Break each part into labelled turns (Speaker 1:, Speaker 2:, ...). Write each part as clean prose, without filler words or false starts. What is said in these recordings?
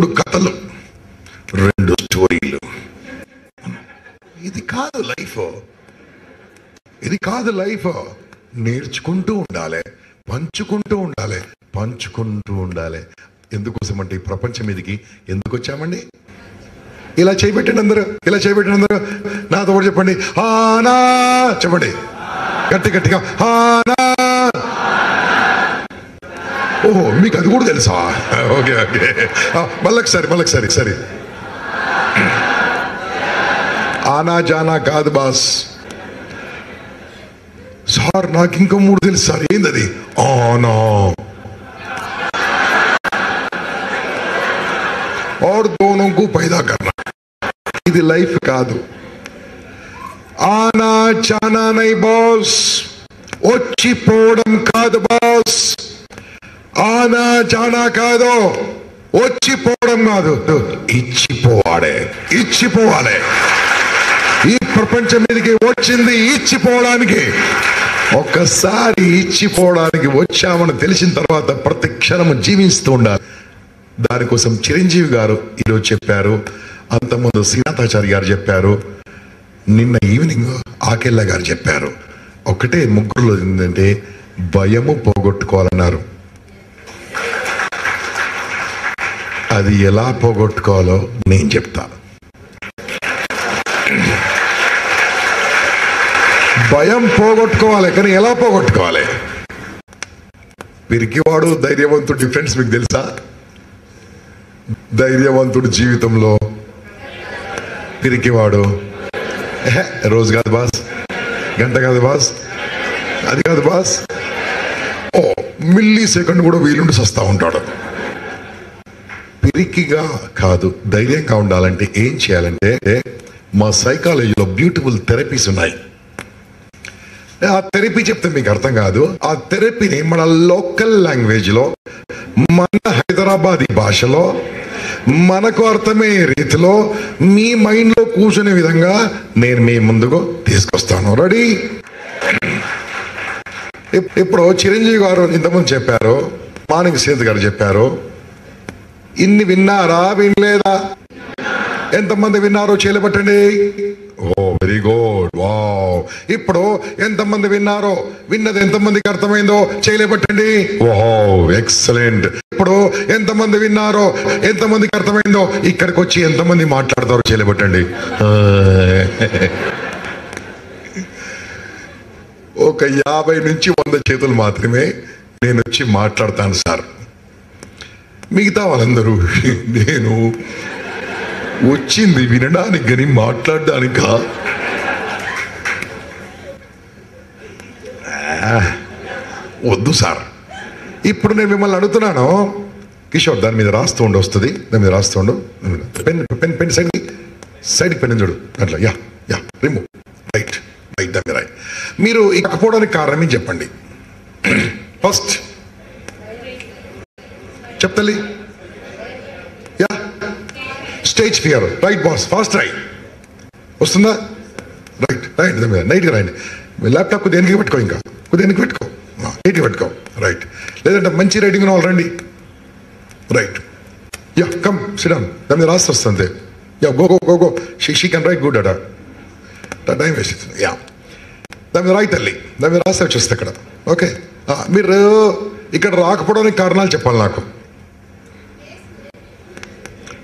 Speaker 1: 3 కథలు, 2 స్టోరీలు. ఇది కాదు లైఫ్, ఇది కాదు లైఫ్. నేర్చుకుంటూ ఉండాలి, పంచుకుంటూ ఉండాలి, పంచుకుంటూ ఉండాలి. ఎందుకోసం అంటే ఈ ప్రపంచం మీదకి ఎందుకు వచ్చామండి? ఇలా చేయబెట్టండి అందరూ, ఇలా చేయబెట్టండి అందరూ. నాతో కూడా చెప్పండి, ఆనా చెప్పండి గట్టి గట్టిగా, ఆనా. ఓహో, మీకు అది కూడా తెలుసా? ఓకే ఓకే, మళ్ళొకసారి సరే. ఆనా జానా కాదు బాస్ సార్, నాకు ఇంకా 3 తెలుసు సార్. ఏందది? ఆనా और दोनों को पैदा करना. ఇది లైఫ్ కాదు. ఆనా జానా నై బాస్, వచ్చిపోవడం కాదు బాస్. ఆనా జానా కాదు, వచ్చిపోవడం కాదు, ఇచ్చిపోవాలి. ఈ ప్రపంచం మీదకి వచ్చింది ఇచ్చిపోవడానికి. ఒక్కసారి ఇచ్చిపోవడానికి వచ్చామని తెలిసిన తర్వాత ప్రతి క్షణము జీవిస్తూ ఉండాలి. దానికోసం చిరంజీవి గారు ఈరోజు చెప్పారు, అంతకుముందు శ్రీనాథాచారి గారు చెప్పారు, నిన్న ఈవినింగ్ ఆకెళ్ళ గారు చెప్పారు. ఒకటే ముగ్గురులో ఏంటంటే భయము పోగొట్టుకోవాలన్నారు. అది ఎలా పోగొట్టుకోవాలో నేను చెప్తాను. భయం పోగొట్టుకోవాలి, కానీ ఎలా పోగొట్టుకోవాలి? పిరికివాడు ధైర్యవంతుడు డిఫరెన్స్ మీకు తెలుసా? ధైర్యవంతుడు జీవితంలో, పిరికివాడు రోజు కాదు బాస్, గంట కాదు బాస్, అది కాదు బాస్, ఓ మిల్లీ సెకండ్ కూడా వీలుండి సస్తా ఉంటాడు. పిరికిగా కాదు, ధైర్యంగా ఉండాలంటే ఏం చేయాలంటే, మా సైకాలజీలో బ్యూటిఫుల్ థెరపీస్ ఉన్నాయి. ఆ థెరపీ చెప్తే మీకు అర్థం కాదు. ఆ థెరపీని మన లోకల్ లాంగ్వేజ్ లో, మన హైదరాబాదీ భాషలో, మనకు అర్థమయ్యే రీతిలో, మీ మైండ్ లో కూర్చునే విధంగా నేను మీ ముందుకు తీసుకొస్తాను. రెడీ? ఇప్పుడు చిరంజీవి గారు ఇంతకుముందు చెప్పారు, మాణిక్ శ్రీనాథ్ గారు చెప్పారు. ఇన్ని విన్నారా, వినలేదా? ఎంతమంది విన్నారో చేయలేబట్టండి. ఓ వెరీ గుడ్, వావ్. ఇప్పుడు ఎంతమంది విన్నారో, విన్నది ఎంతమందికి అర్థమైందో చేయలేబట్టండి. ఓహో ఎక్సలెంట్. ఇప్పుడు ఎంతమంది విన్నారో, ఎంతమందికి అర్థమైందో, ఇక్కడికి వచ్చి ఎంతమంది మాట్లాడతారో చేయలేబట్టండి. ఒక 50 నుంచి 100 చేతులు మాత్రమే నేను వచ్చి మాట్లాడతాను సార్. మిగతా వాళ్ళందరూ నేను వచ్చింది వినడానికి కానీ మాట్లాడడానిక? వద్దు సార్. ఇప్పుడు నేను మిమ్మల్ని అడుగుతున్నాను, కిషోర్ దాని మీద రాస్తూ ఉండి వస్తుంది, దాని మీద రాస్తూ ఉండు. పెన్ సైడ్కి పెన్ చూడు, అట్లా యా రిమూవ్, రైట్ దాని మీద రాయి. మీరు ఇకపోవడానికి కారణం ఏం చెప్పండి ఫస్ట్ చెప్తలే. Yeah stage fear, right boss, fast right వస్తుందా? రైట్ దాని మీద నైట్గా రాయండి. ల్యాప్టాప్ కొద్దిగా వెనక్కి పెట్టుకో, ఇంకా కొద్దిగా వెనక్కి పెట్టుకో, నీట్గా పెట్టుకో. రైట్. లేదంటే మంచి రైటింగ్ వాళ్ళు రండి. Right. Yeah come SIT down. దాని మీద రాసి వస్తుంది. Yeah go she can write good అట టైం వేస్ట్. యా దాని మీద రాయి తల్లి, దాని మీద రాసి వచ్చేస్తే ఇక్కడ. ఓకే, మీరు ఇక్కడ రాకపోవడానికి కారణాలు చెప్పాలి నాకు.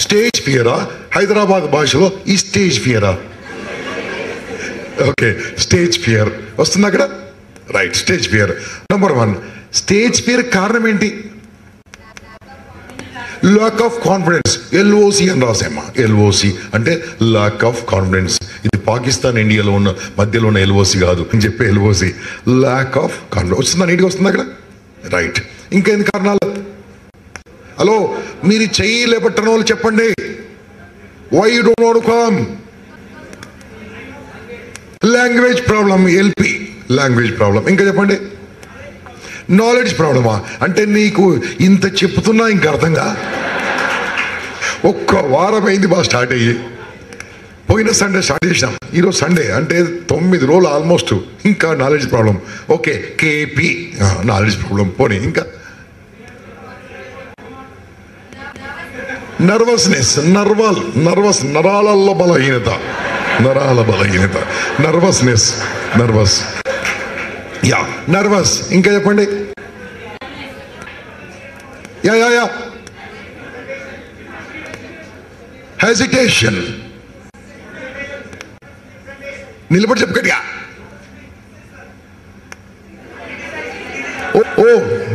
Speaker 1: స్టేజ్ ఫియరా? హైదరాబాద్ భాషలో ఈ స్టేజ్ ఫియరా? ఓకే, స్టేజ్ ఫియర్ వస్తుంది అక్కడ. Right, stage fear. Number 1 stage fear కారణం ఏంటి? Lack of confidence. LOC అని రాసేమ్మా. LOC అంటే లాక్ ఆఫ్ కాన్ఫిడెన్స్. ఇది పాకిస్తాన్ ఇండియాలో ఉన్న మధ్యలో ఉన్న LOC కాదు అని చెప్పే LOC, లాక్ ఆఫ్ కాన్ఫిడెన్స్. వస్తుందా? నీట్గా వస్తుంది అక్కడ. రైట్. ఇంకా ఎన్ని కారణాలు? హలో, మీరు చెయ్యి లేపట్టని వాళ్ళు చెప్పండి. Why you don't want to come? Language problem, LP language problem. ఇంకా చెప్పండి. నాలెడ్జ్ ప్రాబ్లమా? అంటే నీకు ఇంత చెప్తున్నా ఇంకా అర్థంగా. ఒక్క వారం అయింది బాగా స్టార్ట్ అయ్యి. పోయిన సండే స్టార్ట్ చేసినాం, ఈరోజు సండే, అంటే 9 రోజులు ఆల్మోస్ట్. ఇంకా knowledge problem. Okay, KP knowledge problem. పోనీ ఇంకా నర్వస్నెస్, నరాలలో బలహీనత, నర్వస్నెస్, నర్వస్. ఇంకా చెప్పండి. Yeah hesitation. నిలబడి చెప్పగట్టిగా. ఓ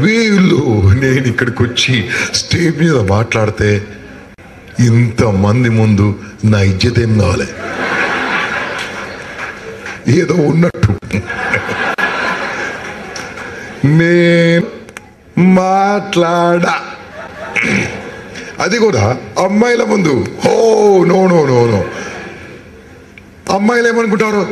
Speaker 1: వీళ్ళు నేను ఇక్కడికి వచ్చి స్టేజ్ మీద మాట్లాడితే ఇంతమంది ముందు నా ఇజ్జత్ ఏం కావాలి? ఏదో ఉన్నట్టు నేను మాట్లాడా, అది కూడా అమ్మాయిల ముందు. Oh no no no no. అమ్మాయిలు ఏమనుకుంటారు,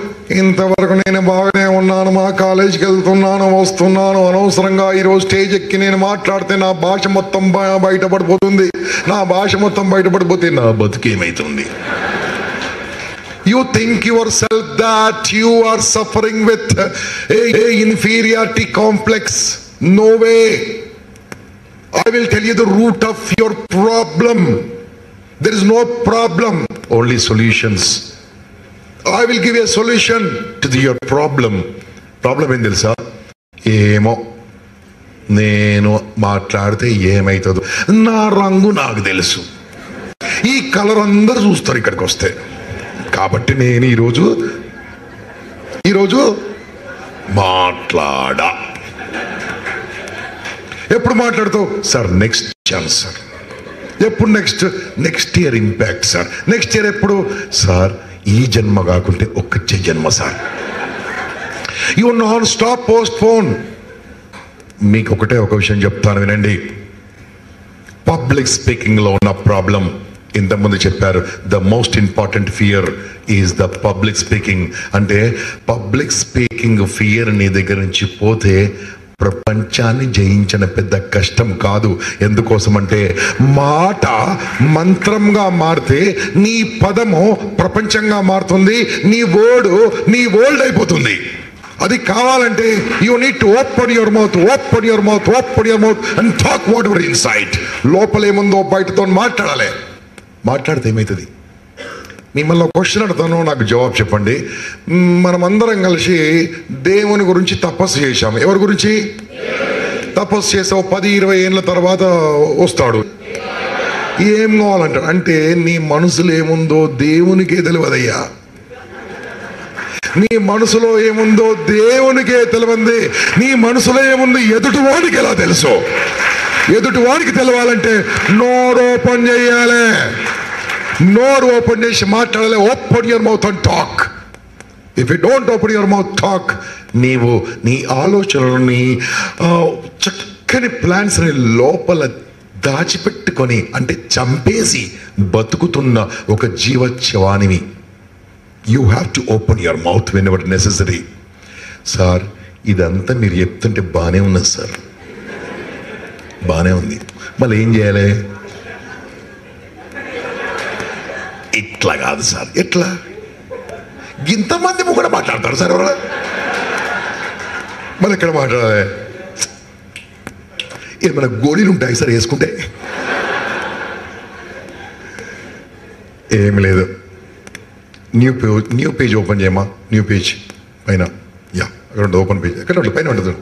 Speaker 1: ఇంతవరకు నేను బాగానే ఉన్నాను, మా కాలేజీకి వెళ్తున్నాను, వస్తున్నాను, అనవసరంగా ఈరోజు స్టేజ్ ఎక్కి నేను మాట్లాడితే నా భాష మొత్తం బయటపడిపోతుంది, నా భాష మొత్తం బయటపడిపోతే నా బతుకేమవుతుంది? You think yourself that you are suffering with a inferiority complex. No way. I will tell you the root of your problem. There is no problem, only solutions. I will give you a solution to your problem. Problem ఏం తెలుసా? ఏమో నేను మాట్లాడితే ఏమవుతుందో, నా రంగు నాకు తెలుసు, ఈ కలర్ అందరు చూస్తారు ఇక్కడికి వస్తే, కాబట్టి నేను ఈరోజు మాట్లాడా. ఎప్పుడు మాట్లాడుతావు సార్? Next chance sir. ఎప్పుడు? Next year impact sir. Next year ఎప్పుడు సార్? ఈ జన్మ కాకుంటే ఒక్కచ్చే జన్మ sir. You non stop postpone. మీకు ఒక విషయం చెప్తాను వినండి. పబ్లిక్ స్పీకింగ్ లో ఉన్న ప్రాబ్లం ఇంతకుముందు చెప్పారు. The most important fear is the public speaking. అంటే పబ్లిక్ స్పీకింగ్ ఫియర్ నీ దగ్గర నుంచి పోతే ప్రపంచాన్ని జయించిన పెద్ద కష్టం కాదు. ఎందుకోసం అంటే మాట మంత్రంగా మారితే నీ పదము ప్రపంచంగా మారుతుంది, నీ వరల్డ్ అయిపోతుంది. అది కావాలంటే you need to open your mouth and talk whatever inside. లోపలేముందో బయటతో మాట్లాడాలి. మాట్లాడితే ఏమవుతుంది? మిమ్మల్ని ఒక క్వశ్చన్ అడుగుతాను, నాకు జవాబు చెప్పండి. మనమందరం కలిసి దేవుని గురించి తపస్సు చేశాము. ఎవరి గురించి తపస్సు చేసావు? 10-20 ఏళ్ళ తర్వాత వస్తాడు. ఏం కావాలంటాడు? అంటే నీ మనసులో ఏముందో దేవునికే తెలియదయ్యా. నీ మనసులో ఏముందో దేవునికే తెలియంది. నీ మనసులో ఏముంది ఎదుటివాడికి ఎలా తెలుసు? ఎదుటివాడికి తెలవాలంటే నోరు ఓపెన్ చేయాలి. నోరు ఓపెన్ చేసి మాట్లాడాలి. Open your mouth and talk. If you don't open your mouth talk, నీవు నీ ఆలోచనలని చక్కని ప్లాన్స్ని లోపల దాచిపెట్టుకొని, అంటే చంపేసి బతుకుతున్న ఒక జీవచ్యవానివి. You have to open your mouth whenever necessary. Sir ఇదంతా మీరు చెప్తుంటే బాగానే ఉన్నది సార్, బాగానే ఉంది, మళ్ళీ ఏం చేయాలి? ఇట్లా కాదు సార్. ఎట్లా? ఇంతమంది కూడా మాట్లాడతారు సార్ ఎవరు? మళ్ళీ ఎక్కడ మాట్లాడాలి? ఏమైనా గోళీలు ఉంటాయి సార్ వేసుకుంటే? ఏమి లేదు. న్యూ పేజ్ ఓపెన్ చేయమా. న్యూ పేజ్ పైన అక్కడ ఉంటుంది. ఓపెన్ పేజ్ ఎక్కడ ఉంటుంది? పైన ఉంటుంది.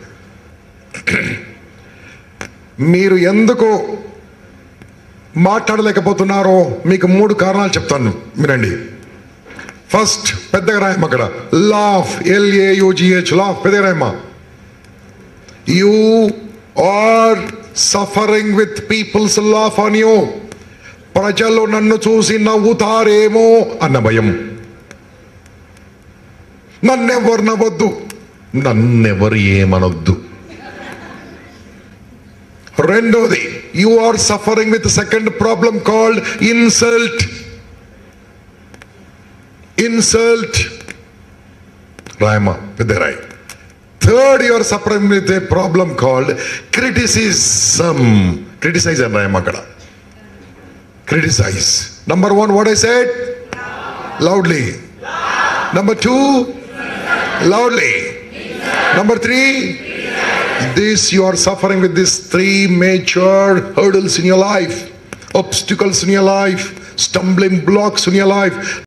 Speaker 1: మీరు ఎందుకు మాట్లాడలేకపోతున్నారో మీకు 3 కారణాలు చెప్తాను, వినండి. ఫస్ట్, పెద్దగా రాయమ్మ అక్కడ, లాఫ్, LAUGH, లాఫ్, పెద్దగా రాయమ్మ. You are suffering with peoples laugh on you. ప్రజలు నన్ను చూసి నవ్వుతారేమో అన్న భయం. నన్నెవరు నవ్వద్దు, నన్నెవరు ఏమనొద్దు. రెండోది, you are suffering with the second problem called insult. Rayama, Pedarai. Third, you are suffering with a problem called criticism. Criticize and Rayama kada. Criticize. Number 1, what I said? Loudly. Number 2, loudly. Number 3, this you are suffering with these 3 major hurdles in your life. obstacles in your life, stumbling blocks in your life.